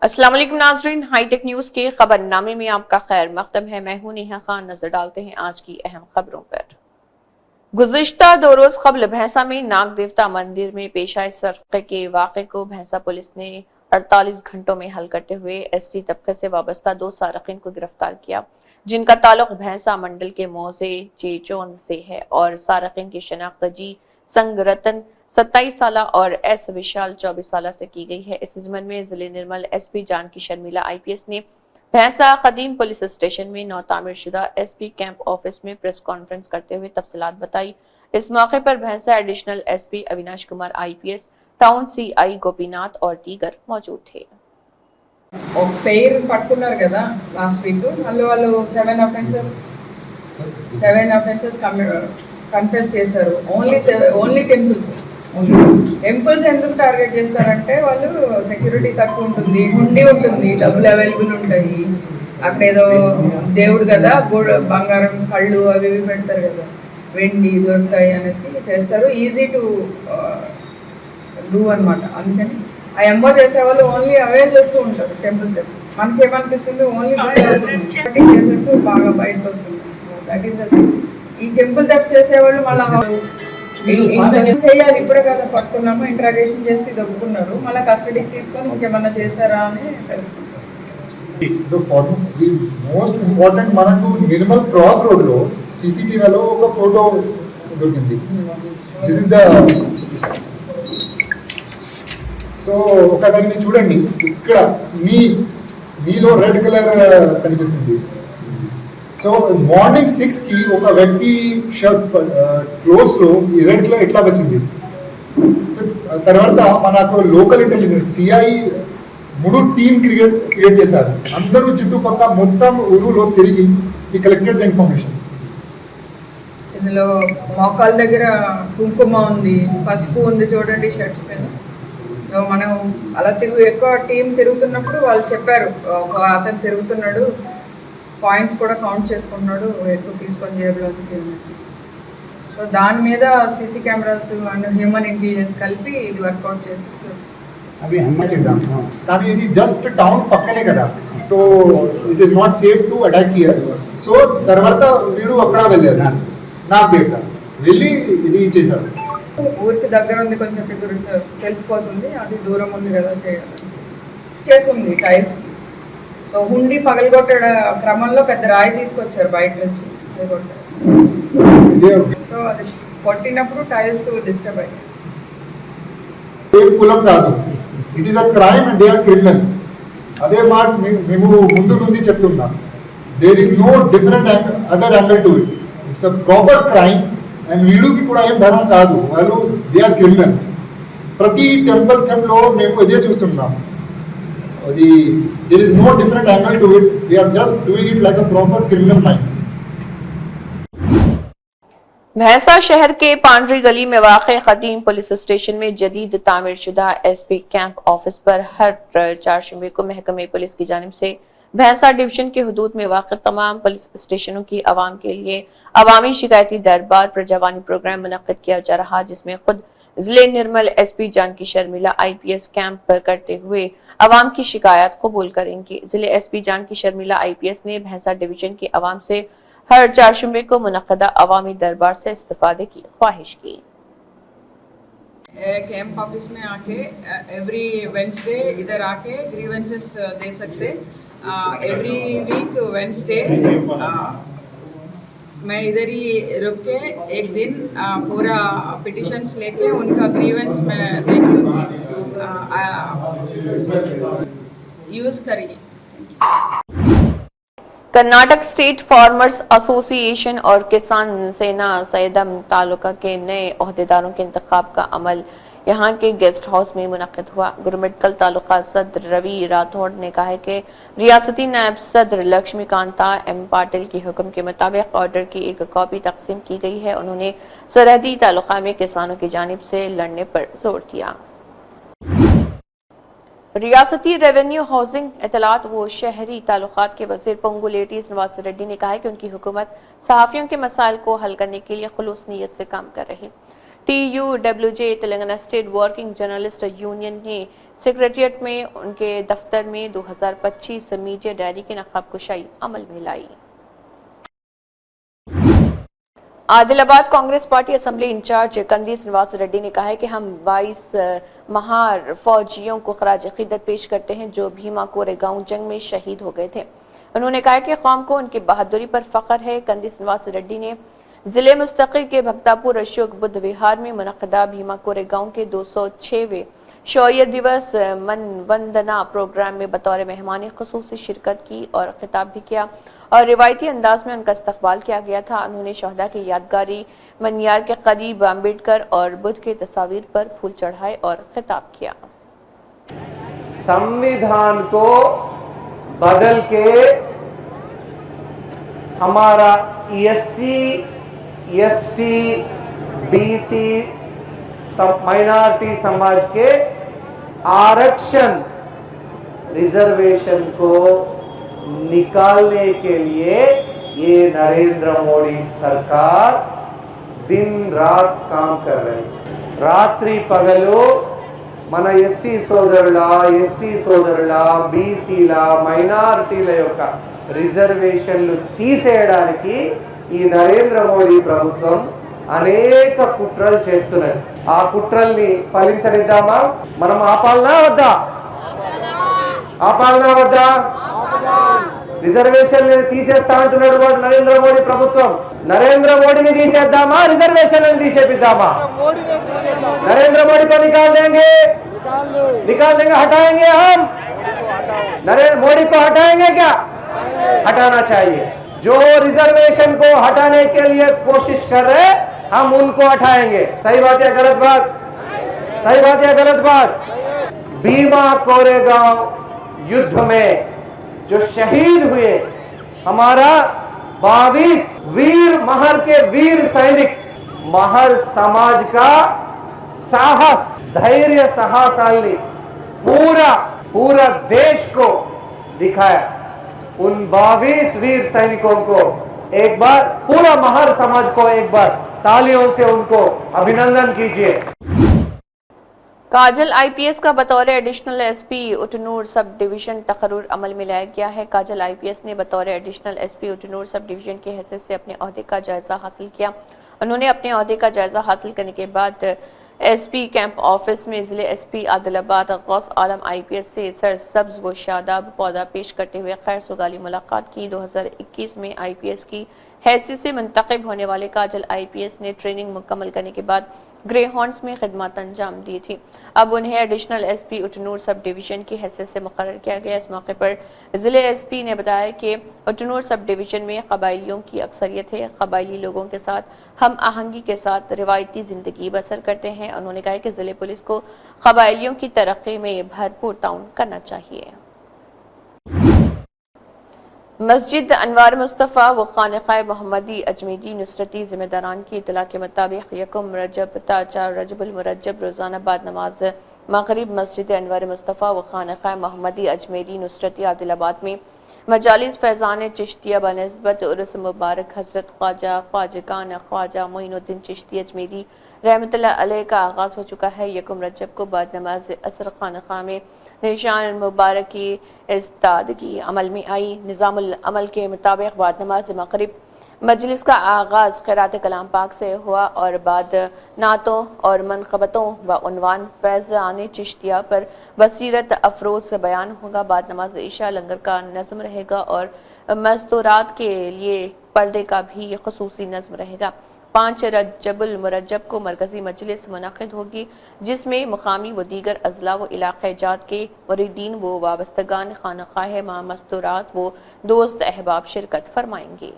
अस्सलाम वालेकुम नाज़रीन, हाईटेक न्यूज के खबरनामे में आपका खैर मकदम है। मैं हूं नेहा खान। नजर डालते हैं आज की अहम खबरों पर। गुज़िश्ता 2 रोज कबल भैंसा में नाग देवता मंदिर में पेश आए सरक़े के वाक़े को भैंसा पुलिस ने 48 घंटों में हल करते हुए एससी तबके से वाबस्ता 2 सारक़ीन को गिरफ्तार किया, जिनका ताल्लुक भैंसा मंडल के मौजे चेचोन से है और सारक़ीन की शनाख्त जी संगरतन 27 साल और एस विशाल 24 साल से की गई है। इस ज़िम्न में जिले निर्मल एसपी जानकी शर्मिला आईपीएस ने भैंसा खदीम पुलिस स्टेशन में नौतामीर शुदा एसपी कैंप ऑफिस में प्रेस कॉन्फ्रेंस करते हुए तफसीलात बताई। इस मौके पर भैंसा additional SP Avinash Kumar IPS, town CI Gopinath और दीगर मौजूद थे। ఒక పేరు పట్టుకున్నారు కదా లాస్ట్ వీక్, అందులో వాళ్ళు 7 అఫెన్సెస్ కన్ఫెస్ చేశారు. ఓన్లీ టెంపుల్స్ ఎందుకు టార్గెట్ చేస్తారంటే వాళ్ళు సెక్యూరిటీ తక్కువ ఉంటుంది, హుండీ ఉంటుంది, డబ్బులు అవైలబుల్ ఉంటాయి. అక్కడ ఏదో దేవుడు కదా, బంగారం కళ్ళు అవి ఇవి పెడతారు కదా, వెండి దొరుకుతాయి అనేసి చేస్తారు. ఈజీ టు డూ అనమాట. అందుకని ఆ ఎంబో చేసేవాళ్ళు ఓన్లీ అవే చేస్తూ ఉంటారు టెంపుల్ థెఫ్ట్స్. మనకి ఏమనిపిస్తుంది, ఓన్లీ కేసెస్ బాగా బయటకు వస్తుంది. సో దట్ ఈస్ ఈ టెంపుల్ థెఫ్ట్ చేసేవాళ్ళు మళ్ళీ చేయాలి. ఇప్పుడే కదా పట్టుకున్నాము, ఇంట్రాగేషన్ చేసి దొరుకుతున్నారు, మళ్ళీ కస్టడీకి తీసుకొని ఇంకేమన్నా చేశారా అని తెలుసుకుంటారు. మోస్ట్ ఇంపార్టెంట్, మనకు నిర్మల్ క్రాస్ రోడ్ లో సీసీటీవీలో ఒక ఫోటో దొరికింది. దిస్ ఇస్ ద సో ఒకదాన్ని చూడండి, ఇక్కడ నీలో రెడ్ కలర్ కనిపిస్తుంది. సో మార్నింగ్ 6కి ఒక వ్యక్తి షర్ట్ క్లోజ్ లో ఈ రెడ్ కలర్ ఎట్లా వచ్చింది. తర్వాత మనకు local intelligence CI 3 team create చేశారు. అందరూ చుట్టుపక్కల మొత్తం ఊరులో తిరిగి ఈ కలెక్టెడ్ ద ఇన్ఫర్మేషన్. ఇందులో మోకాల దగ్గర కుంకుమ ఉంది, పసుపు ఉంది చూడండి షర్ట్స్ మీద. మనం అలా ఎక్కువ టీం తిరుగుతున్నప్పుడు వాళ్ళు చెప్పారు, ఒక అతను తిరుగుతున్నాడు, పాయింట్స్ కూడా కౌంట్ చేసుకున్నాడు, ఎక్కువ తీసుకొని జేబులోంచి అనేసి. సో దాని మీద CC cameras and human intelligence కలిపి ఇది వర్కౌట్ చేసి అవి చేద్దాం. కానీ ఇది జస్ట్ టౌన్ పక్కనే కదా, so it is not safe to attack here. So తర్వాత వీడు అక్కడ వెళ్ళారు, నాకు దగ్గర వెళ్ళి ఇది చేశారు. ఊరికి దగ్గర ఉంది, కొంచెం తెలిసిపోతుంది, అది దూరం ఉంది కదా చేసి ఉంది టైల్స్కి. సో హుండీ పగలగొట్టే క్రమంలో పెద్ద రాయి తీసుకొచ్చారు బయట నుంచి, సో అది కొట్టినప్పుడు టైల్స్ డిస్టర్బ్ అయ్యాయి. కులం కాదు, it is a crime and they are criminal. అదే మాట మేము ముందు నుండి చెప్తున్నాం. There is no different other angle to it. It's a proper crime and వీడికి కూడా ఏం ధనం కాదు, వాళ్ళు దే ఆర్ క్రిమినల్స్. ప్రతి టెంపుల్ థెఫ్ట్ లో మేము ఇదే చూస్తున్నాం. అది there is no different angle to it, they are just doing it like a proper criminal mind. Bhainsa शहर के पांडरी गली में वाक़े खदीम पुलिस स्टेशन में जदीद तामीर शुदा एसपी कैंप ऑफिस पर हर 4 जुम्मे को महकमे पुलिस की जानिब से भैंसा डिवीजन के हुदूद में वाक़ तमाम पुलिस स्टेशनों की आवाम के लिए अवामी शिकायती दरबार पर जवानी प्रोग्राम मुनक्किद किया जा रहा, जिसमें खुद जिले Nirmal SP Janaki Sharmila IPS camp करते हुए अवाम की शिकायत कबूल करेंगी। जिले एसपी जानकी शर्मिला आईपीएस ने भैंसा डिवीजन की आवाम से हर 4 जुम्मे को मुनक्किदा अवामी दरबार से इस्तिफादे की ख्वाहिश की। कैंप ऑफिस में आके एवरी वेंसडे इधर आके ग्रीवेंसेस दे सकते. एवरी वीक वेंसडे मैं इधर ही रुक के एक दिन पूरा पिटिशन्स लेके उनका ग्रीवेंस मैं देख लूँगी. यूज़ करिए. कर्नाटक स्टेट फार्मर्स एसोसिएशन और किसान सेना सैदम तालुका के नए ओहदेदारों के इंतखाब का अमल यहाँ के गेस्ट हाउस में मुनक्किद हुआ। गुरुमिटकल तालुका सदर रवि राठौड़ ने कहा है कि रियासती नायब सदर लक्ष्मीकांता एम पाटिल के हुक्म के मुताबिक ऑर्डर की एक कॉपी तकसीम की गई है। उन्होंने सरहदी तालुका में किसानों की जानिब से लड़ने पर जोर दिया। रियासती रेवेन्यू हाउसिंग इतलात व शहरी ताल्लुकात के वजीर पंगुलेटीज नवाज रेड्डी ने कहा है कि उनकी हुकूमत सहाफियों के मसाइल को हल करने के लिए खुलूस नीयत से काम कर रही। TUWJ Telangana state working journalist union ने सेक्रेटरिएट में उनके दफ्तर में 2025 मीडिया डायरी की नकाब कुशाई अमल में लाई। Adilabad Congress party assembly incharge Kandi Srinivas Reddy ने कहा है कि हम 22 महार फौजियों को खराज अकीदत पेश करते हैं जो भीमा कोरेगांव जंग में शहीद हो गए थे। उन्होंने कहा कि कौम को उनकी बहादुरी पर फख्र है। कंदी श्रीनिवास रेड्डी ने जिले मुस्तकिल के भक्तापुर अशोक बुद्ध विहार में मुनक़दा भीमा कोरेगांव के 206वें शौर्य दिवस वंदना प्रोग्राम में बतौर मेहमान खुसूसी शिरकत की और खिताब भी किया और रिवायती अंदाज में उनका इस्तकबाल किया गया था। उन्होंने शहदा के यादगारी मनियार के करीब अम्बेडकर और बुद्ध के तस्वीर पर फूल चढ़ाए और खिताब किया। संविधान को बदल के हमारा एससी, एसटी, बीसी, माइनॉरिटी समाज के आरक्षण रिजर्वेशन को निकालने के लिए ये नरेंद्र मोदी सरकार दिन रात काम कर रही है। रात्रि पगलू మన ఎస్సీ సోదరుల, ఎస్టీ సోదరుల, బీసీల, మైనారిటీల యొక్క రిజర్వేషన్లు తీసేయడానికి ఈ నరేంద్ర మోడీ ప్రభుత్వం అనేక కుట్రలు చేస్తున్నది. ఆ కుట్రల్ని ఫలించనిద్దామా? మనం ఆపాలనా వద్దా? ఆపాలనా వద్దా? రిజర్వేషన్లు తీసేస్తా అంటున్నాడు వాడు నరేంద్ర మోడీ ప్రభుత్వం. నరేంద్ర మోడీని తీసేద్దామా? రిజర్వేషన్లను తీసేపిద్దామా? नरेंद्र मोदी को निकाल देंगे, हटाएंगे हम। नरेंद्र मोदी को हटाएंगे क्या? हटाना चाहिए। जो रिजर्वेशन को हटाने के लिए कोशिश कर रहे हम उनको हटाएंगे। सही बात या गलत बात? सही बात या गलत बात? भीमा कोरेगांव युद्ध में जो शहीद हुए हमारा 22 वीर महर के वीर सैनिक, महर समाज का साहस, धैर्य, साहसाली पूरा देश को दिखाया। उन 22 वीर सैनिकों को एक बार, पूरा महर समाज को एक बार तालियों से उनको अभिनंदन कीजिए। काजल आईपीएस का बतौर additional SP Utnoor sub division तकर्रुर अमल में लाया गया है। काजल आईपीएस ने बतौर additional SP Utnoor sub division की हैसियत से अपने ओहदे का जायजा हासिल किया। उन्होंने अपने ओहदे का जायजा हासिल करने के बाद एसपी कैंप ऑफिस में जिले एसपी आदिलाबाद गौस आलम आईपीएस से सरसब्ज व शादाब पौधा पेश करते हुए खैर सुगाली मुलाकात की। 2021 में आईपीएस की हैसियत से मुंतखब होने वाले काजल आईपीएस ने ट्रेनिंग मुकम्मल करने के बाद ग्रे हॉर्न्स में खिदमत अंजाम दी थी। अब उन्हें additional SP Utnoor sub division की हैसियत से मुकर्रर किया गया। इस मौके पर जिले एसपी ने बताया कि उटनूर सब डिवीजन में कबायलियों की अक्सरियत है। कबायली लोगों के साथ हम आहंगी के साथ रिवायती जिंदगी बसर करते हैं। उन्होंने कहा कि जिले पुलिस को कबायलियों की तरक्की में भरपूर ताउन करना चाहिए। मस्जिद अनवार मुस्तफ़ा व खानक़ाह मोहम्मदी अजमेरी नुसरती जिम्मेदारान की इतला के मुताबिक यकम रजब ता 4 रजबुल मुरज्जब रोजाना बाद नमाज मगरिब मस्जिद अनवार मुस्तफ़ा व खानक़ाह मोहम्मदी अजमेरी नुसरती आदिलाबाद में मजालिस फैज़ान चिश्तिया बनस्बत उर्स मुबारक हजरत ख्वाजा ख्वाजा मोइनुद्दीन चिश्ती अजमेरी रहमतुल्लाह अलैह का आगाज हो चुका है। यकम रजब को बाद नमाज असर खानक़ाह में निशान मुबारक की इस्तादगी अमल में आई। निज़ामुल अमल के मुताबिक बाद नमाज मगरिब मजलिस का आगाज क़िरात कलाम पाक से हुआ और बाद नातों और मनक़बतों व उन्वान फैज़ान चिश्तिया पर बसीरत अफरोज़ बयान होगा। बाद नमाज इशा लंगर का नज़्म रहेगा और मस्तूरात के लिए पर्दे का भी ख़ुसूसी नज़्म रहेगा। 5 रजबुल मुरज्जब को मरकजी मजलिस मुनक़िद होगी जिसमें मुकामी व दीगर अज़ला व इलाक़े जात के मुरीदीन व वाबस्तगान खानक़ाह मां मस्तूरात व दोस्त अहबाब शिरकत फरमाएंगे।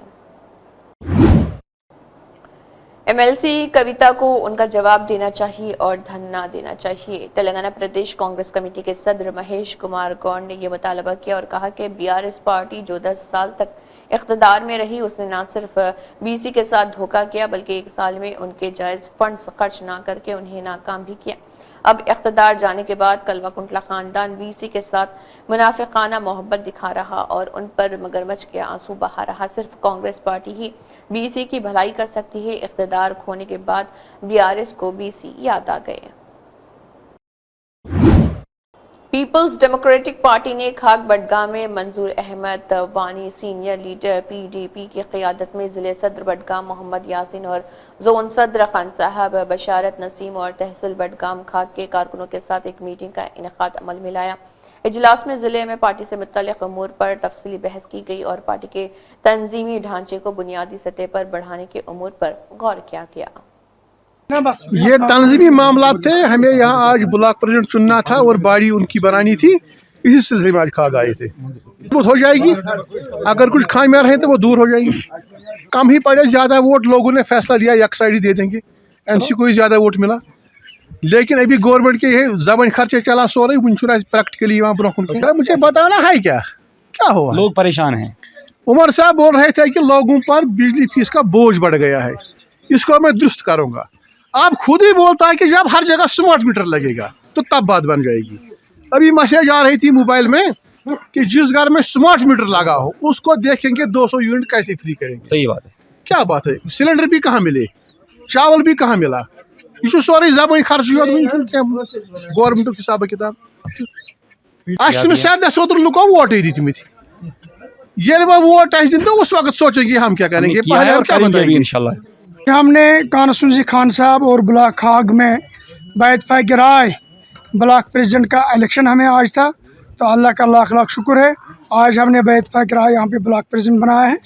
एमएलसी कविता को उनका जवाब देना चाहिए और धन ना देना चाहिए। तेलंगाना प्रदेश कांग्रेस कमेटी के सदर महेश कुमार गौड़ ने यह मुतालबा किया और कहा कि बीआरएस पार्टी जो 10 साल तक इख्तिदार में रही उसने न सिर्फ बीसी के साथ धोखा किया बल्कि 1 साल में उनके जायज फंड्स खर्च ना करके उन्हें नाकाम भी किया। अब इख्तिदार जाने के बाद कलवा कुंटला खानदान बीसी के साथ मुनाफिकाना मोहब्बत दिखा रहा और उन पर मगरमच्छ के आंसू बहा रहा। सिर्फ कांग्रेस पार्टी ही बीसी की भलाई कर सकती है। इख्तिदार खोने के बाद बीआरएस को बीसी याद आ गए। पीपल्स डेमोक्रेटिक पार्टी ने खाक बडगाम में मंजूर अहमद वानी सीनियर लीडर पीडीपी की क़ियादत में ज़िले सदर बडगाम मोहम्मद यासिन और जोन सदर खान साहब बशारत नसीम और तहसील बडगाम खाक के कारकुनों के साथ एक मीटिंग का इनेकाद अमल में लाया। इजलास में ज़िले में पार्टी से मुत्तल्लिक़ अमूर पर तफसीली बहस की गई और पार्टी के तंजीमी ढांचे को बुनियादी सतह पर बढ़ाने के अमूर पर गौर किया गया। ये तंजीमी मामला थे, हमें यहाँ आज ब्लॉक प्रेसिडेंट चुनना था और बाड़ी उनकी बनानी थी, इसी सिलसिले में आज खाक आए थे। वो हो जाएगी, अगर कुछ खामियां रहे तो वो दूर हो जाएंगी। कम ही पड़े ज़्यादा वोट, लोगों ने फैसला लिया एक साइड ही दे देंगे, एनसी को ही ज़्यादा वोट मिला। लेकिन अभी गवर्नमेंट के ये जबान खर्चे चला सोरे प्रैक्टिकली वहाँ ब्रोह मुझे बताना है क्या हुआ। लोग परेशान हैं। उमर साहब बोल रहे थे कि लोगों पर बिजली फीस का बोझ बढ़ गया है, इसको मैं दुरुस्त करूँगा। आप खुद ही बोलता है कि जब हर जगह स्मार्ट मीटर लगेगा तो तब बात बन जाएगी। अभी मैसेज आ रही थी मोबाइल में कि जिस घर में स्मार्ट मीटर लगा हो उसको देखेंगे 200 यूनिट कैसे फ्री करेंगे। सही बात है। क्या बात है, सिलेंडर भी कहाँ मिले, चावल भी कहाँ मिला, ये सोरे जबान खर्च गवर्नमेंट हिसाब किताब सोतर लुको वोट दी ये वोट दिन तो उस वक्त सोचेगी हम क्या करेंगे, पहले हम क्या बताएंगे इंशाल्लाह। हमने कानसूंजी खान साहब और ब्लॉक खाग में बैतफा की राय ब्लॉक प्रेसिडेंट का इलेक्शन हमें आज था, तो अल्लाह का लाख लाख शुक्र है आज हमने बैतफा की राय यहाँ पे ब्लॉक प्रेसिडेंट बनाया है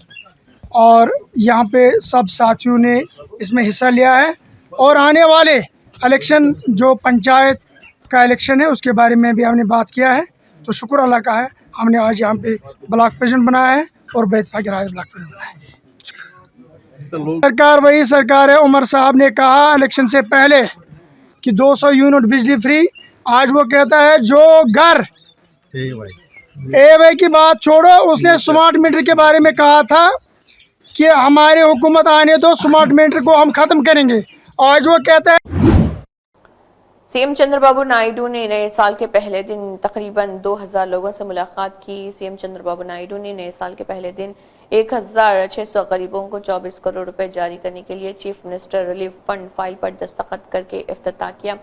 और यहाँ पे सब साथियों ने इसमें हिस्सा लिया है। और आने वाले इलेक्शन जो पंचायत का इलेक्शन है उसके बारे में भी हमने बात किया है, तो शुक्र अल्लाह का है हमने आज यहाँ पे ब्लॉक प्रेसिडेंट बनाया है और बैतफा की राय ब्लॉक प्रेसिडेंट बनाया है। सरकार वही सरकार है। उमर साहब ने कहा इलेक्शन से पहले कि 200 यूनिट बिजली फ्री, आज वो कहता है जो घर ए की बात छोड़ो, उसने स्मार्ट मीटर के बारे में कहा था कि हमारे हुकूमत आने दो, स्मार्ट मीटर को हम खत्म करेंगे। आज वो कहता है। सीएम चंद्रबाबू नायडू ने नए साल के पहले दिन तकरीबन 2000 लोगों से मुलाकात की। सीएम चंद्रबाबू नायडू ने नए साल के पहले दिन 1600 गरीबों को 24 करोड़ रुपए जारी करने के लिए chief minister relief fund file पर दस्तखत करके इफ्तिताह किया।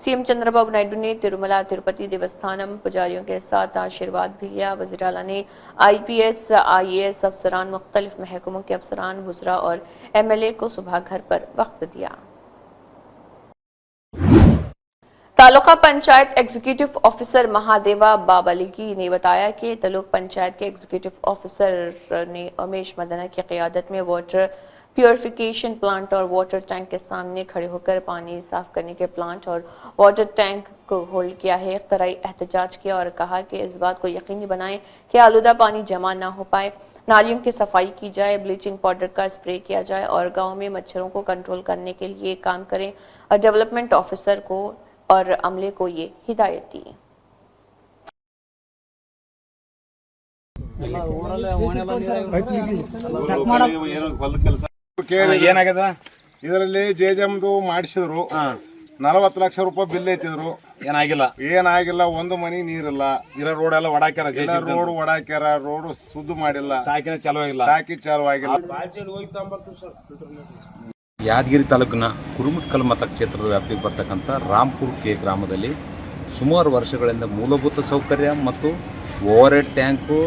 सीएम चंद्रबाबू नायडू ने तिरुमला तिरुपति देवस्थानम पुजारियों के साथ आशीर्वाद भी लिया। वज़ीर आला ने IPS IAS अफसरान, मुख्तलिफ महकमों के अफसरान, वुज़रा और MLA को सुबह घर पर वक्त दिया। तालुका पंचायत एग्जीक्यूटिव ऑफिसर महादेवा बाबलिगी ने बताया कि तालुक पंचायत के एग्जीक्यूटिव ऑफिसर ने उमेश मदना की क़ियादत में वाटर प्योरिफिकेशन प्लांट और वाटर टैंक के सामने खड़े होकर पानी साफ करने के प्लांट और वाटर टैंक को होल्ड किया है, इख्तराई एहतजाज किया और कहा कि इस बात को यकीनी बनाएं कि आलूदा पानी जमा ना हो पाए, नालियों की सफाई की जाए, ब्लीचिंग पाउडर का स्प्रे किया जाए और गाँव में मच्छरों को कंट्रोल करने के लिए काम करें। और डेवलपमेंट ऑफिसर को और अमले को ये हिदायत दी। ಇದರಲ್ಲಿ ಜೆಜೆಮ್ದು ಮಾಡಿಸಿದ್ರು 40 ಲಕ್ಷ ರೂಪಾಯಿ ಬಿಲ್ ಐತಿದ್ರು, ಏನಾಗಿಲ್ಲ ಒಂದು ಮನಿ ನೀರಿಲ್ಲ, ಇರೋ ರೋಡ್ ಎಲ್ಲ ಒಡಾಕ್ಯಾರ, ರೋಡ್ ಒಡಾಕ್ಯಾರ, ರೋಡ್ ಸುದ್ದು ಮಾಡಿಲ್ಲ, ಟಾಕಿನ ಚಾಲು ಆಗಿಲ್ಲ, ಟಾಕಿ ಚಾಲು ಆಗಿಲ್ಲ। ಯಾದಗಿರಿ ತಾಲೂಕಿನ ಕುರುಮಟ್ಕಲ್ ಮತಕ್ಷೇತ್ರದ ವ್ಯಾಪ್ತಿಗೆ ಬರ್ತಕ್ಕಂಥ ರಾಂಪುರ್ ಕೆ ಗ್ರಾಮದಲ್ಲಿ ಸುಮಾರು ವರ್ಷಗಳಿಂದ ಮೂಲಭೂತ ಸೌಕರ್ಯ ಮತ್ತು ಓವರ್ ಹೆಡ್ ಟ್ಯಾಂಕು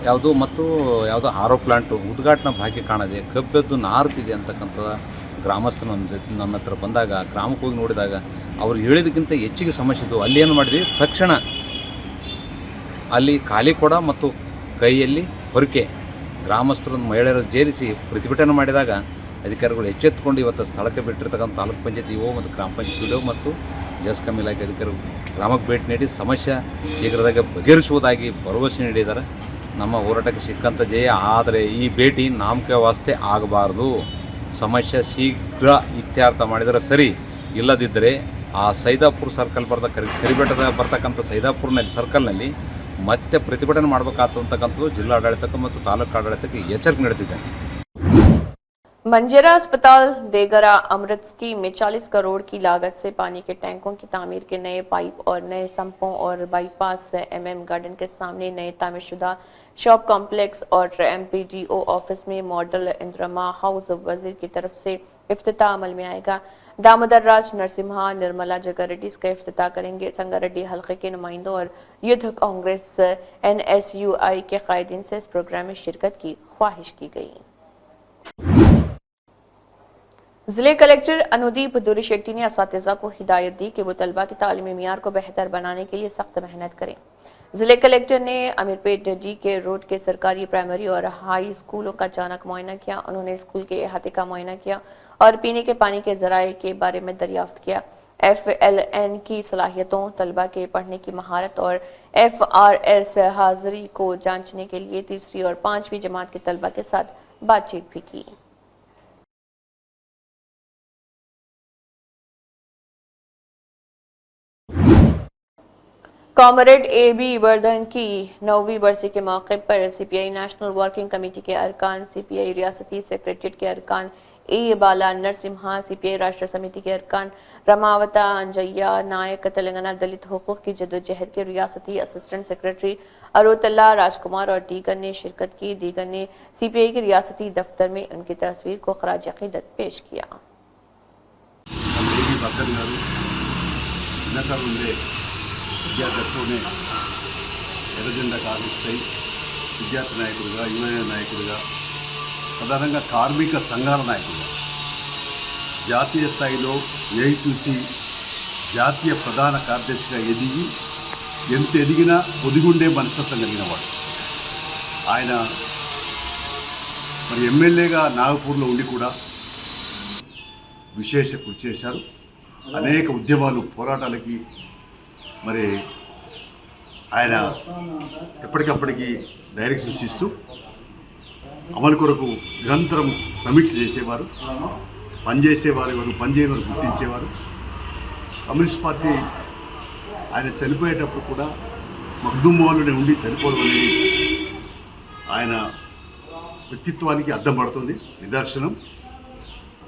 ಯಾವುದು ಮತ್ತು ಯಾವುದೋ ಆರೋ ಪ್ಲಾಂಟು ಉದ್ಘಾಟನಾ ಭಾಗ್ಯ ಕಾಣದೆ ಕಬ್ಬೆದ್ದು ನಾರ್ತಿದೆ ಅಂತಕ್ಕಂಥ ಗ್ರಾಮಸ್ಥರು ನನ್ನ ಹತ್ರ ಬಂದಾಗ ಗ್ರಾಮಕ್ಕೆ ಹೋಗಿ ನೋಡಿದಾಗ ಅವರು ಹೇಳಿದಕ್ಕಿಂತ ಹೆಚ್ಚಿಗೆ ಸಮಸ್ಯೆ ಇದ್ದವು. ಅಲ್ಲಿ ಏನು ಮಾಡಿದ್ವಿ, ತಕ್ಷಣ ಅಲ್ಲಿ ಖಾಲಿ ಕೊಡ ಮತ್ತು ಕೈಯಲ್ಲಿ ಹೊರಕೆ ಗ್ರಾಮಸ್ಥರನ್ನು ಮಹಿಳೆಯರು ಸೇರಿಸಿ ಪ್ರತಿಭಟನೆ ಮಾಡಿದಾಗ ಅಧಿಕಾರಿಗಳು ಎಚ್ಚೆತ್ತುಕೊಂಡು ಇವತ್ತು ಸ್ಥಳಕ್ಕೆ ಬಿಟ್ಟಿರ್ತಕ್ಕಂಥ ತಾಲೂಕು ಪಂಚಾಯತ್ ಇಒ ಮತ್ತು ಗ್ರಾಮ ಪಂಚಾಯತ್ ವಿಡಿಒ ಮತ್ತು ಜಸ್ಕಾಂ ಇಲಾಖೆ ಅಧಿಕಾರಿಗಳು ಗ್ರಾಮಕ್ಕೆ ಭೇಟಿ ನೀಡಿ ಸಮಸ್ಯೆ ಶೀಘ್ರದಾಗ ಬಗೆಹರಿಸುವುದಾಗಿ ಭರವಸೆ ನೀಡಿದ್ದಾರೆ. ನಮ್ಮ ಹೋರಾಟಕ್ಕೆ ಸಿಕ್ಕಂಥ ಜಯ. ಆದರೆ ಈ ಭೇಟಿ ನಾಮಕೆ ವಾಸ್ತೆ ಆಗಬಾರ್ದು, ಸಮಸ್ಯೆ ಶೀಘ್ರ ಇತ್ಯರ್ಥ ಮಾಡಿದರೆ ಸರಿ, ಇಲ್ಲದಿದ್ದರೆ ಆ ಸೈದಾಪುರ ಸರ್ಕಲ್ ಕರಿಬೆಟ್ಟದ ಬರ್ತಕ್ಕಂಥ ಸೈದಾಪುರ್ನಲ್ಲಿ ಸರ್ಕಲ್ನಲ್ಲಿ ಮತ್ತೆ ಪ್ರತಿಭಟನೆ ಮಾಡಬೇಕಾಗ್ತಕ್ಕಂಥದ್ದು ಜಿಲ್ಲಾಡಳಿತಕ್ಕೆ ಮತ್ತು ತಾಲೂಕು ಆಡಳಿತಕ್ಕೆ ಎಚ್ಚರಿಕೆ ನೀಡುತ್ತಿದೆ. मंजेरा अस्पताल देगरा अमृत स्कीम में 40 करोड़ की लागत से पानी के टैंकों की तामीर के नए पाइप और नए संपों और बाईपास MM गार्डन के सामने नए तामीरशुदा शॉप कॉम्प्लेक्स और MPDO ऑफिस में मॉडल इंद्रमा हाउस वजीर की तरफ से इफ्तिताह अमल में आएगा। दामोदर राज नरसिम्हा निर्मला जगारेड्डी इसका इफ्तिताह करेंगे। संगारेड्डी हल्के के नुमाइंदों और युद्ध कांग्रेस NSUI के कायदीन से इस प्रोग्राम में शिरकत की ख्वाहिश की गई। जिले कलेक्टर अनुदीप दुरी शेट्टी ने असातिज़ा को हिदायत दी कि वो तलबा के तालीमी मियार को बेहतर बनाने के लिए सख्त मेहनत करें। जिले कलेक्टर ने अमीरपेट DK रोड के सरकारी प्राइमरी और हाई स्कूलों का अचानक मुआयना किया। उन्होंने स्कूल के अहाते का मुआयना किया और पीने के पानी के जराये के बारे में दरियाफ्त किया। FLN की सलाहियतों, तलबा के पढ़ने की महारत और FRS हाजिरी को जांचने के लिए तीसरी और 5वीं जमात के तलबा के साथ बातचीत भी की। कॉमरेड AB वर्धन की 9वीं बरसी के मौके पर CPI नेशनल वर्किंग कमेटी के अरकान, CPI रियासती सेक्रेटरीट के अरकान A बाला नरसिम्हा, CPI राष्ट्र समिति के अरकान रमावता अंजैया नायक, तेलंगाना दलित हुकूक की जदोजहद के रियासती असिस्टेंट सेक्रेटरी अरुतल्ला राजकुमार और दीगर ने शिरकत की। दीगर ने CPI के रियासती दफ्तर में उनकी तस्वीर को खराज अकीदत पेश किया। విద్యాదర్శునే ఎర్రజెండా కాగిస్తాయి విద్యార్థి నాయకుడిగా, యువజన నాయకుడిగా, ప్రధానంగా కార్మిక సంఘాల నాయకుడిగా జాతీయ స్థాయిలో AITUC జాతీయ ప్రధాన కార్యదర్శిగా ఎదిగి ఎంత ఎదిగినా ఒదిగుండే మనస్తత్వం కలిగినవాడు ఆయన. మరి ఎమ్మెల్యేగా నాగపూర్లో ఉండి కూడా విశేష కృషి చేశారు. అనేక ఉద్యమాలు, పోరాటాలకి మరి ఆయన ఎప్పటికప్పటికి డైరెక్షన్స్ ఇస్తూ అమలు కొరకు నిరంతరం సమీక్ష చేసేవారు. పనిచేసేవారు ఎవరు, పనిచేయని వారు గుర్తించేవారు. కమ్యూనిస్ట్ పార్టీ ఆయన చనిపోయేటప్పుడు కూడా మగ్దుమోలునే ఉండి చనిపోవడం అనేది ఆయన వ్యక్తిత్వానికి అద్దం పడుతుంది, నిదర్శనం.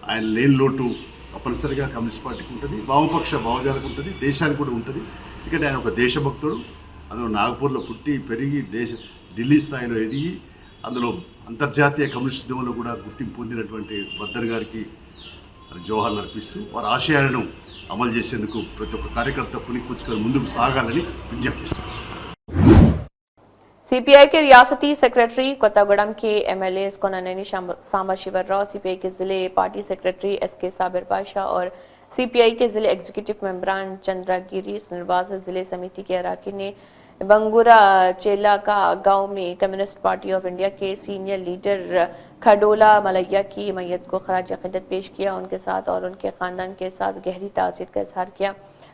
ఆయన లేని లోటు తప్పనిసరిగా కమ్యూనిస్ట్ పార్టీకి ఉంటుంది, వామపక్ష భావజాలకు ఉంటుంది, దేశానికి కూడా ఉంటుంది. ఎందుకంటే ఆయన ఒక దేశభక్తుడు. అందులో నాగపూర్లో పుట్టి పెరిగి ఢిల్లీ స్థాయిలో ఎదిగి అందులో అంతర్జాతీయ కమ్యూనిస్ట్ ఉద్యమంలో కూడా గుర్తింపు పొందినటువంటి వర్ధన్ గారికి జోహార్లు అర్పిస్తూ వారి ఆశయాలను అమలు చేసేందుకు ప్రతి ఒక్క కార్యకర్త పునిపుచ్చుకొని ముందుకు సాగాలని విజ్ఞప్తి చేస్తున్నారు. CPI के रियासती सेक्रेटरी कोत्तागुडम के MLA कोनानेनी सांबशिवर राव, CPI के जिले party secretary SK Sabir Pasha और CPI के जिले एग्जीक्यूटिव मेंबरान चंद्रागिरी श्रीनिवास, जिले समिति के अराकीन ने बंगुरा चेला का गांव में कम्युनिस्ट पार्टी ऑफ इंडिया के सीनियर लीडर खडोला मलैया की मैयत को खराज अकीदत पेश किया। उनके साथ और उनके खानदान के साथ गहरी ताज़ियत का इजहार किया।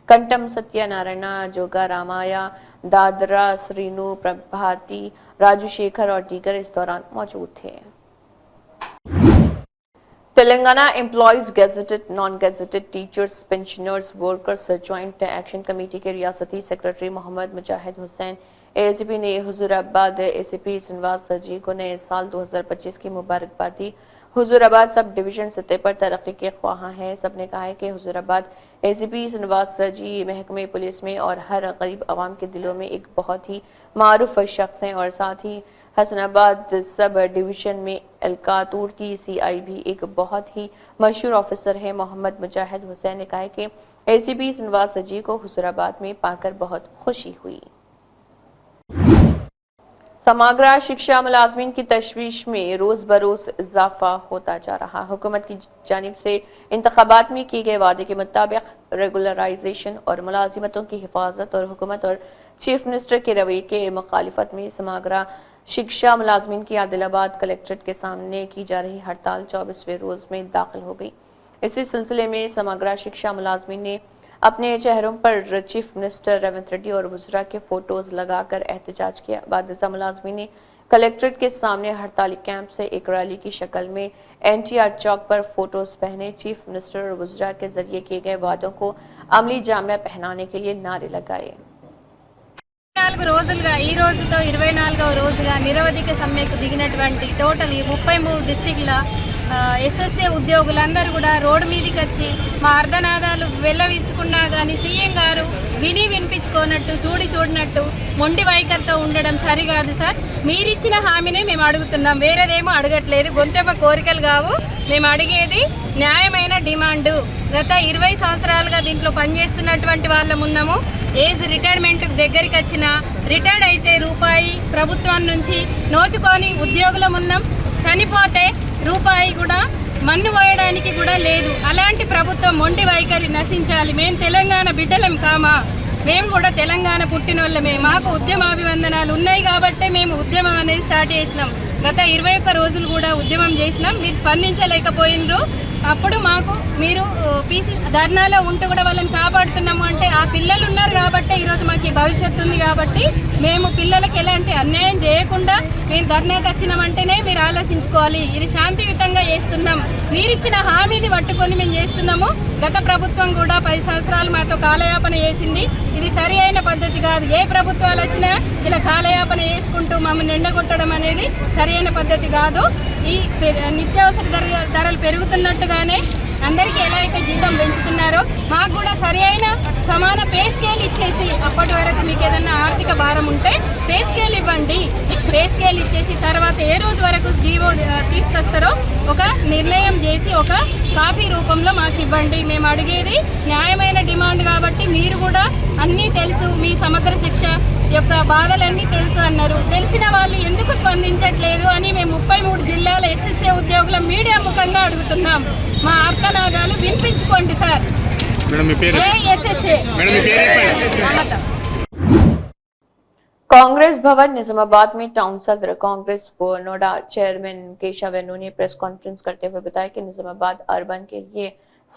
कंटम सत्यनारायण, जोगा रामाया, दादरा श्रीनु, प्रभाती, राजू शेखर और दीगर इस दौरान मौजूद थे। Telangana employees gazetted, non gazetted teachers, pensioners, workers joint action committee के रियासती सेक्रेटरी मोहम्मद मुजाहिद हुसैन ACP ने हुजूराबाद ACP श्रीनिवास जी को नए साल 2025 की मुबारकबाद दी। हुजूराबाद सब डिवीजन सतह पर तरक्की के ख्वाहां हैं। सबने कहा है कि हुजूराबाद ACP श्रीनिवास जी महकमे पुलिस में और हर गरीब आवाम के दिलों में एक बहुत ही मारूफ शख्स हैं और साथ ही हसनाबाद सब डिवीजन में अलकातूर की CI भी एक बहुत ही मशहूर ऑफिसर है। मोहम्मद मुजाहिद हुसैन ने कहा कि ACP श्रीनिवास जी को हुजूराबाद में पाकर बहुत खुशी हुई। समग्र शिक्षा मुलाजमीन की तशवीश में रोज बरोज इजाफा होता जा रहा। हुकूमत की जानिब से इंतखाबात में किए गए वादे के मुताबिक रेगुलराइजेशन और मुलाजिमतों की हिफाजत और हुकूमत और चीफ मिनिस्टर के रवैये के मुखालिफत में समग्र शिक्षा मुलाजमीन की आदिलाबाद कलेक्ट्रेट के सामने की जा रही हड़ताल 24वें रोज में दाखिल हो गई। इसी सिलसिले में समग्र शिक्षा मुलाजमीन ने अपने चेहरों पर चीफ मिनिस्टर रेवंत रेड्डी और वज़रा के फोटोज लगाकर एहतजाज किया। बादिजा मुलाजमीन ने कलेक्ट्रेट के सामने हड़ताली कैंप से एक रैली की शक्ल में NTR चौक पर फोटोज पहने चीफ मिनिस्टर और वज़रा के जरिए किए गए वादों को अमली जामिया पहनाने के लिए नारे लगाए। 4 రోజులుగా ఈ రోజుతో 24వ రోజుగా నిరవధిక సమ్మెకు దిగినటువంటి టోటల్ 33 డిస్ట్రిక్ట్ల SSA ఉద్యోగులందరూ కూడా రోడ్డు మీదకి వచ్చి మా అర్ధనాదాలు వెల్లవించుకున్నా కానీ సీఎం గారు వినిపించుకోనట్టు చూడనట్టు మొండి వైఖరితో ఉండడం సరికాదు సార్. మీరిచ్చిన హామీనే మేము అడుగుతున్నాం, వేరేదేమో అడగట్లేదు. గొంతెమ్మ కోరికలు కావు మేము అడిగేది. న్యాయమైన డిమాండ్. గత 20 సంవత్సరాలుగా దీంట్లో పనిచేస్తున్నటువంటి వాళ్ళం ఉన్నాము. ఏజ్ రిటైర్మెంట్ దగ్గరికి వచ్చిన రిటైర్డ్ అయితే రూపాయి ప్రభుత్వం నుంచి నోచుకొని ఉద్యోగులం ఉన్నాం. చనిపోతే రూపాయి కూడా మన్ను పోయడానికి కూడా లేదు. అలాంటి ప్రభుత్వం మొండి వైఖరి నశించాలి. మేము తెలంగాణ బిడ్డలం కామా? మేము కూడా తెలంగాణ పుట్టినోళ్ళమే. మాకు ఉద్యమాభివందనాలు ఉన్నాయి కాబట్టే మేము ఉద్యమం అనేది స్టార్ట్ చేసినాం. గత 21 రోజులు కూడా ఉద్యమం చేసినాం. మీరు స్పందించలేకపోయినరు. అప్పుడు మాకు మీరు పీసీ ధర్నాలో ఉంటూ కూడా వాళ్ళని కాపాడుతున్నాము అంటే ఆ పిల్లలు ఉన్నారు కాబట్టి ఈరోజు మాకు ఈ భవిష్యత్తు ఉంది కాబట్టి మేము పిల్లలకి ఎలాంటి అన్యాయం చేయకుండా మేము ధర్నాకి వచ్చినామంటేనే మీరు ఆలోచించుకోవాలి. ఇది శాంతియుతంగా చేస్తున్నాం. మీరిచ్చిన హామీని పట్టుకొని మేము చేస్తున్నాము. గత ప్రభుత్వం కూడా 10 సంవత్సరాలు మాతో కాలయాపన చేసింది. ఇది సరి అయిన పద్ధతి కాదు. ఏ ప్రభుత్వాలు వచ్చినా ఇలా కాలయాపన చేసుకుంటూ మమ్మల్ని ఎండగొట్టడం అనేది సరైన పద్ధతి కాదు. ఈ నిత్యావసర ధరలు పెరుగుతున్నట్టుగానే అందరికీ ఎలా అయితే జీతం పెంచుతున్నారో మాకు కూడా సరి అయిన సమాన పే స్కేల్ ఇచ్చేసి అప్పటి వరకు మీకు ఏదైనా ఆర్థిక భారం ఉంటే పే స్కేల్ ఇవ్వండి. పే స్కేల్ ఇచ్చేసి తర్వాత ఏ రోజు వరకు జీవో తీసుకొస్తారో ఒక నిర్ణయం చేసి ఒక కాపీ రూపంలో మాకు ఇవ్వండి. మేము అడిగేది న్యాయమైన డిమాండ్ కాబట్టి మీరు కూడా అన్నీ తెలుసు, మీ సమగ్ర శిక్ష యొక్క బాధలన్నీ తెలుసు అన్నారు. తెలిసిన వాళ్ళు ఎందుకు స్పందించట్లేదు అని మేము 33 జిల్లాల ఎస్ఎస్ఏ ఉద్యోగుల మీడియా ముఖంగా అడుగుతున్నాం. మా ఆర్తనాదాలు వినిపించుకోండి సార్. कांग्रेस भवन निजामाबाद में टाउन सदर कांग्रेस नोडा चेयरमैन केशव वेनु ने प्रेस कॉन्फ्रेंस करते हुए बताया कि निजामाबाद अर्बन के लिए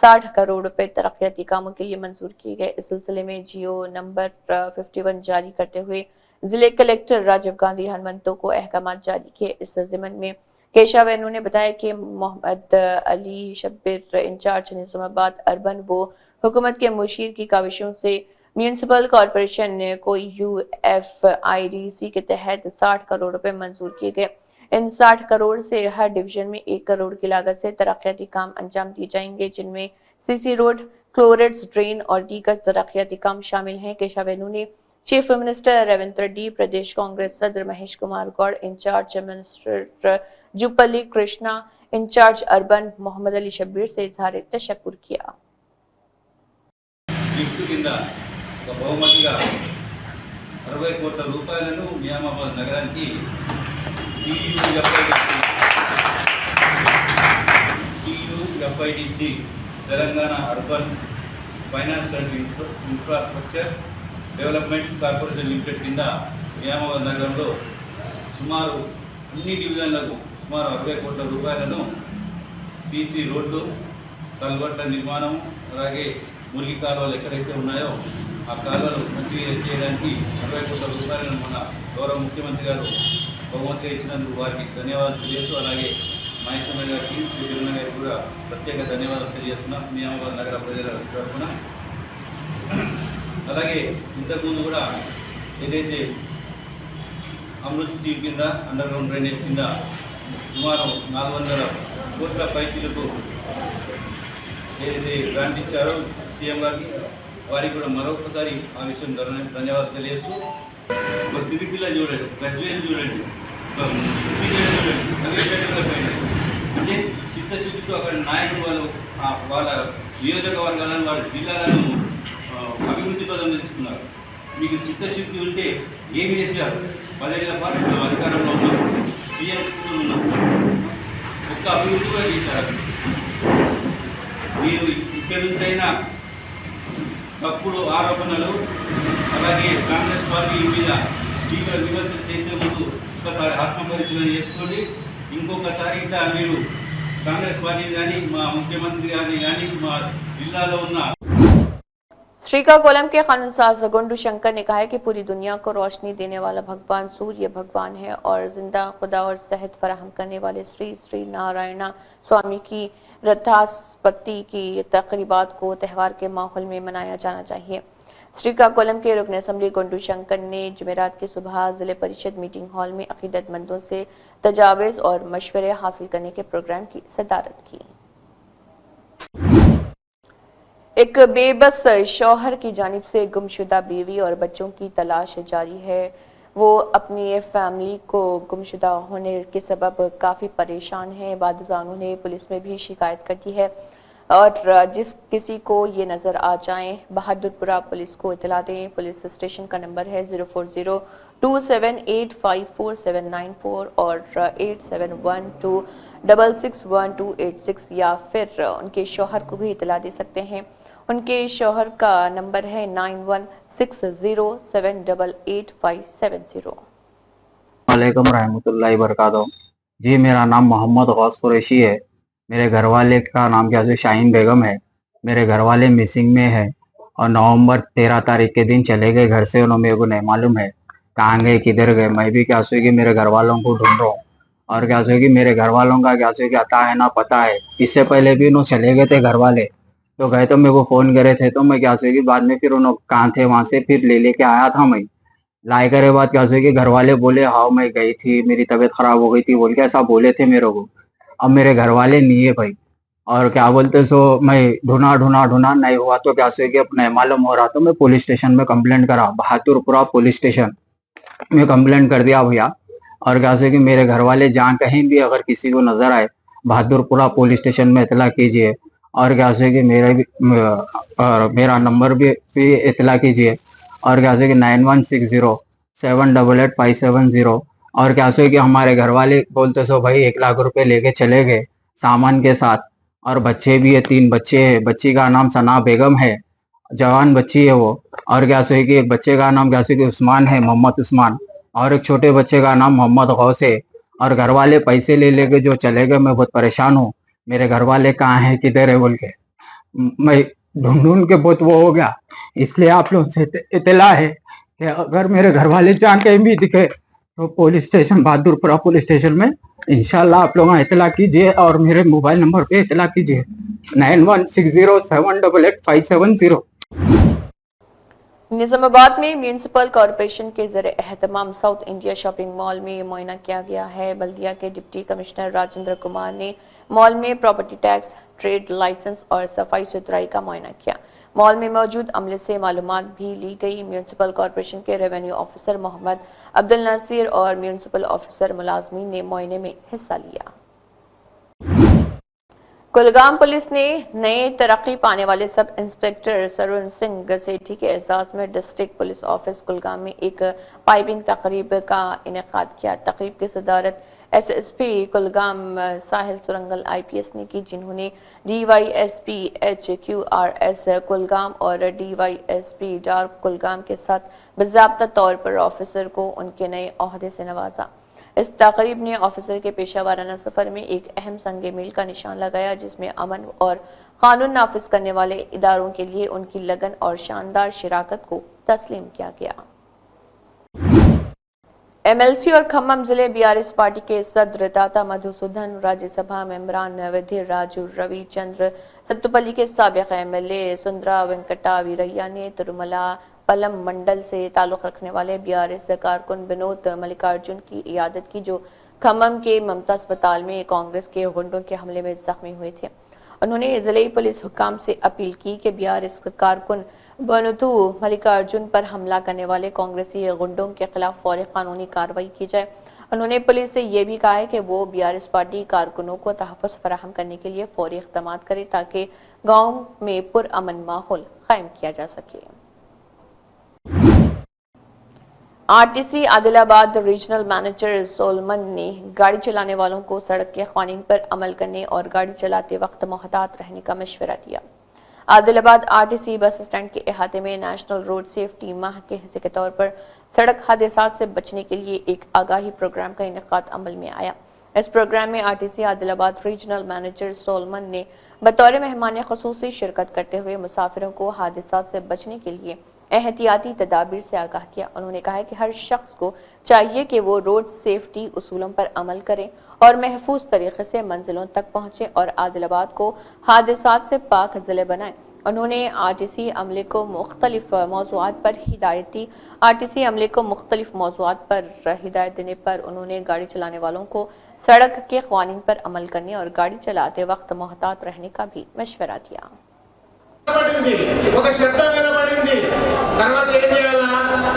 60 करोड़ रुपए तरक्याती कामों के लिए मंजूर किए गए। इस सिलसिले में जियो नंबर 51 जारी करते हुए जिले कलेक्टर राजीव गांधी हनुमंतो को अहकाम जारी किए। इस जिम्मन में केशव वेनु ने बताया कि मोहम्मद अली शब्बीर इंचार्ज निजामाबाद अर्बन वो हुकूमत के मुशीर की काविशों से म्यूनिसिपल कॉरपोरेशन को UFIDC के तहत 60 करोड़ रुपए मंजूर किए गए। इन 60 करोड़ से हर डिवीजन में 1 करोड़ की लागत से तरक्याती काम अंजाम दिए जाएंगे, जिनमें सीसी रोड, क्लोरेट्स ड्रेन और दीगर तरक्याती काम शामिल हैं। केशव वेनु ने चीफ मिनिस्टर रेवंत रेड्डी, प्रदेश कांग्रेस सदर Mahesh Kumar Goud, incharge minister Jupally Krishna, incharge urban Mohammed Ali Shabbir से इजहार तशक्कुर किया। ఒక బహుమతిగా 60 కోట్ల రూపాయలను నియామాబాద్ నగరానికి TUFIDC Telangana urban finance and infrastructure development corporation limited కింద నియామాబాద్ నగరంలో సుమారు అన్ని డివిజన్లకు సుమారు 60 కోట్ల రూపాయలను సీసీ రోడ్లు, కల్వర్ట్ల నిర్మాణం, అలాగే మురికి కాలువలు ఎక్కడైతే ఉన్నాయో ఆ కాలువలు మంచిగా చేయడానికి 60 కోట్ల రూపాయలను మన గౌరవ ముఖ్యమంత్రి గారు బహుమతిగా ఇచ్చినందుకు వారికి ధన్యవాదాలు తెలియజేస్తూ, అలాగే మహేశ్వర గారికి, తిరుమల గారికి కూడా ప్రత్యేక ధన్యవాదాలు తెలియజేస్తున్నాం నియామాబాద్ నగర ప్రజల తరఫున. అలాగే ఇంతకుముందు కూడా ఏదైతే అమృత్ స్కీమ్ కింద అండర్ గ్రౌండ్ డ్రైనేజ్ కింద సుమారు 400 కోట్ల పైచీలకు ఏదైతే గ్రాంట్ ఇచ్చారో సీఎం గారికి, వారికి కూడా మరొకసారి ఆ విషయం ధన్యవాదాలు తెలియజేస్తూ, ఒక సిరిసిల్ల చూడండి, గజ్వేల్ చూడండి, చూడండి, అంటే చిత్తశుద్ధితో అక్కడ నాయకులు వాళ్ళ నియోజకవర్గాలను, వాళ్ళ జిల్లాలను అభివృద్ధి పదం తెలుసుకున్నారు. మీకు చిత్తశుద్ధి ఉంటే ఏమి చేశారు? 10 ఏళ్ల పాటు అధికారంలో ఉన్నాం, సీఎం ఉన్నాం, ఒక్క అభివృద్ధి కూడా చేశారు. మీరు ఇక్కడి నుంచైనా తప్పుడు ఆరోపణలు, అలాగే కాంగ్రెస్ పార్టీ మీద తీవ్ర విమర్శలు చేసే ముందు ఒకసారి ఆత్మపరిశీలన చేసుకోండి. ఇంకొకసారి ఇట్లా మీరు కాంగ్రెస్ పార్టీ కానీ, మా ముఖ్యమంత్రి గారిని కానీ, మా జిల్లాలో ఉన్న श्रीकाकुलम के खानसाज गोंडू शंकर ने कहा है कि पूरी दुनिया को रोशनी देने वाला भगवान सूर्य भगवान है और जिंदा खुदा और सेहत फराहम करने वाले श्री श्री नारायण स्वामी की रथास्पति की तकरीबात को त्यौहार के माहौल में मनाया जाना चाहिए। श्रीकाकुलम के रुकन असम्बली गोंडू शंकर ने जुमेरात की सुबह जिले परिषद मीटिंग हॉल में अकीदतमंदों से तजावीज़ और मशवरे हासिल करने के प्रोग्राम की सदारत की। एक बेबस शौहर की जानिब से गुमशुदा बीवी और बच्चों की तलाश जारी है। वो अपनी फैमिली को गुमशुदा होने के सबब काफ़ी परेशान हैं। बाद उन्होंने पुलिस में भी शिकायत कर दी है। और जिस किसी को ये नजर आ जाए बहादुरपुरा पुलिस को इतला दें। पुलिस स्टेशन का नंबर है 04027854794 और 8712661286 या फिर उनके शौहर को भी इतला दे सकते हैं। उनके शौहर का नंबर है 9160788570। वालेकुम रहमतुल्लाहि बरकातहू। जी मेरा नाम मोहम्मद गौस कुरैशी है। मेरे घर वाले का नाम क्या है शाहीन बेगम है। मेरे घर वाले मिसिंग में है और नवंबर 13 तारीख के दिन चले गए घर से। उन्होंने मेरे को नहीं मालूम है कहाँ गए किधर गए। मैं भी क्या कि मेरे घर वालों को ढूंढ रहा हूँ और क्या कि मेरे घर वालों का क्या कि आता है ना पता है। इससे पहले भी उन्होंने चले गए थे घर वाले, तो गए तो मेरे को फोन करे थे, तो मैं क्या कि बाद में फिर उन्होंने कहाँ थे वहां से फिर लेके आया था। मैं लाए करे बाद क्या कि घर वाले बोले हाँ मैं गई थी, मेरी तबीयत खराब हो गई थी बोल के ऐसा बोले थे मेरे को। अब मेरे घर वाले नहीं है भाई और क्या बोलते सो मैं ढूंढा नहीं हुआ तो क्या कि अपने मालूम हो रहा तो मैं पुलिस स्टेशन में कंप्लेंट करा। बहादुरपुरा पुलिस स्टेशन में कंप्लेंट कर दिया भैया। और क्या कि मेरे घर वाले जहाँ कहीं भी अगर किसी को नजर आए बहादुरपुरा पुलिस स्टेशन में इतला कीजिए। और क्या कि मेरा नंबर भी इतला कीजिए। और क्या कि 9160788570। और क्या कि हमारे घर वाले बोलते सो भाई 1 लाख रुपए लेके चले गए सामान के साथ और बच्चे भी है, 3 बच्चे हैं। बच्ची का नाम सना बेगम है, जवान बच्ची है वो। और क्या कि एक बच्चे का नाम क्या कि उस्मान है, मोहम्मद उस्मान। और एक छोटे बच्चे का नाम मोहम्मद गौस है। और घर वाले पैसे ले लेके जो चले गए, मैं बहुत परेशान हूँ। मेरे घर वाले कहाँ हैं किधर है बोल के मैं ढूंढ के बहुत वो हो गया। इसलिए आप लोगों से इतला है कि अगर मेरे घर वाले जहाँ कहीं भी दिखे तो police station Bahadurpura police station में इंशाल्लाह आप लोग इतला कीजिए और मेरे मोबाइल नंबर पे इतला कीजिए 9160788570। निजामाबाद में म्यूनिसिपल कॉरपोरेशन के ज़रिए एहतमाम साउथ इंडिया शॉपिंग मॉल में मुआयना किया गया है। बल्दिया के डिप्टी कमिश्नर राजेंद्र कुमार ने मॉल में प्रॉपर्टी टैक्स, ट्रेड लाइसेंस और सफाई सुथराई का मुआयना किया। मॉल में मौजूद अमले से मालूमात भी ली गई। म्यूनिसिपल कॉरपोरेशन के रेवेन्यू ऑफिसर मोहम्मद अब्दुल नासिर और म्यूनिसिपल ऑफिसर मुलाजमीन ने मुआयने में हिस्सा लिया। कुलगाम पुलिस ने नए तरक्की पाने वाले सब इंस्पेक्टर सरुण सिंह सेठी के एजाज में डिस्ट्रिक्ट पुलिस ऑफिस कुलगाम में एक पाइपिंग तकरीब का इनेकाद किया। तकरीब की सदारत एसएसपी कुलगाम साहिल सुरंगल आईपीएस ने की, जिन्होंने डीवाईएसपी HQRS कुलगाम और डीवाईएसपी डार्क कुलगाम के साथ बाज़ाब्ता तौर पर ऑफिसर को उनके नए ओहदे से नवाजा। इस तकरीब ने ऑफिसर के पेशा वाराना सफर में एक अहम संगे मील का निशान लगाया, जिसमें अमन और कानून नाफिज करने वाले इदारों के लिए उनकी लगन और शानदार शिराकत को तस्लीम किया गया। एमएलसी और खम्मम जिले बीआरएस पार्टी के सदर ताता मधुसूदन, राज्यसभा मेंबरान विधि राजू रविचंद्र, सत्तुपल्ली के साबिक एमएलए सुंदरा वेंकटा वीरैया ने तिरुमला पलम मंडल से ताल्लुक रखने वाले बीआरएस कारकुन विनोद मल्लिकार्जुन की इयादत की, जो खम्मम के ममता अस्पताल में कांग्रेस के गुंडों के हमले में जख्मी हुए थे। उन्होंने जिले पुलिस हुकाम से अपील की कि बीआरएस कारकुन बनतु मल्लिकार्जुन पर हमला करने वाले कांग्रेसी गुंडों के खिलाफ फौरी कानूनी कार्रवाई की जाए। उन्होंने पुलिस से यह भी कहा है कि वो बीआरएस पार्टी कारकुनों को तहफ़्फ़ुज़ फराहम करने के लिए फौरी इक़दाम करे ताकि गाँव में पुरअमन माहौल कायम किया जा सके। RTC Adilabad regional manager Solomon ने गाड़ी चलाने वालों को सड़क के क़वानीन पर अमल करने और गाड़ी चलाते वक्त मोहतात रहने का मशवरा दिया। आदिलाबाद आरटीसी बस स्टैंड के अहाते में नेशनल रोड सेफ्टी माह के हिस्से के तौर पर सड़क हादसात से बचने के लिए एक आगाही प्रोग्राम का इनेकाद अमल में आया। इस प्रोग्राम में RTC Adilabad regional manager Solomon ने बतौर मेहमान ख़ुसूसी शिरकत करते हुए मुसाफिरों को हादसात से बचने के लिए एहतियाती तदाबीर से आगाह किया। उन्होंने कहा कि हर शख्स को चाहिए कि वो रोड सेफ्टी उसूलों पर अमल करें और महफूज तरीके से मंजिलों तक पहुंचे और आदिलाबाद को हादसात से पाक जिले बनाएं। उन्होंने आरटीसी अमले को मुख्तलिफ मौज़ूआत पर हिदायत देने पर उन्होंने गाड़ी चलाने वालों को सड़क के क़वानीन पर अमल करने और गाड़ी चलाते वक्त मोहतात रहने का भी मशवरा दिया। ఒక శబ్దం వినబడింది, తర్వాత ఏం చేయాలా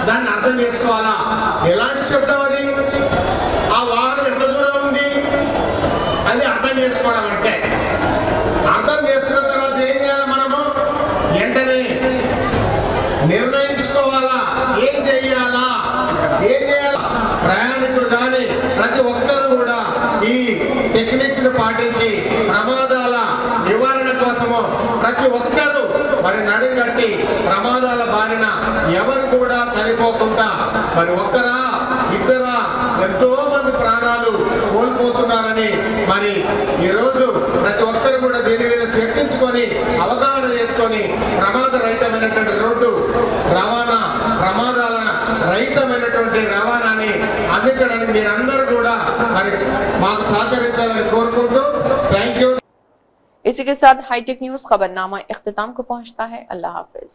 దాన్ని అర్థం చేసుకోవాలా, ఎలాంటి శబ్దం అది, ఆ వాహనం ఎంత దూరం ఉంది అది అర్థం చేసుకోవడం. అంటే అర్థం చేసుకున్న తర్వాత నిర్ణయించుకోవాలా, ఏం చేయాలా. ప్రయాణికులు కానీ ప్రతి ఒక్కరు కూడా ఈ టెక్నిక్స్ ను పాటించి ప్రమాదాల నివారణ కోసము ప్రతి ఒక్కరూ మరి నడుగట్టి ప్రమాదాల బారిన ఎవరు కూడా చనిపోకుండా మరి ఒక్కరా ఇద్దరా ఎంతో మంది ప్రాణాలు కోల్పోతున్నారని మరి ఈరోజు ప్రతి ఒక్కరు కూడా దీని మీద చర్చించుకొని అవగాహన చేసుకొని ప్రమాద రహితమైనటువంటి రోడ్డు రవాణా, ప్రమాదాల రహితమైనటువంటి రవాణాని అందించడానికి మీరందరూ కూడా మరి మాకు సహకరించాలని కోరుకుంటూ థ్యాంక్ యూ. इसी के साथ हाईटेक न्यूज खबरनामा इख्तिताम को पहुंचता है। अल्लाह हाफिज।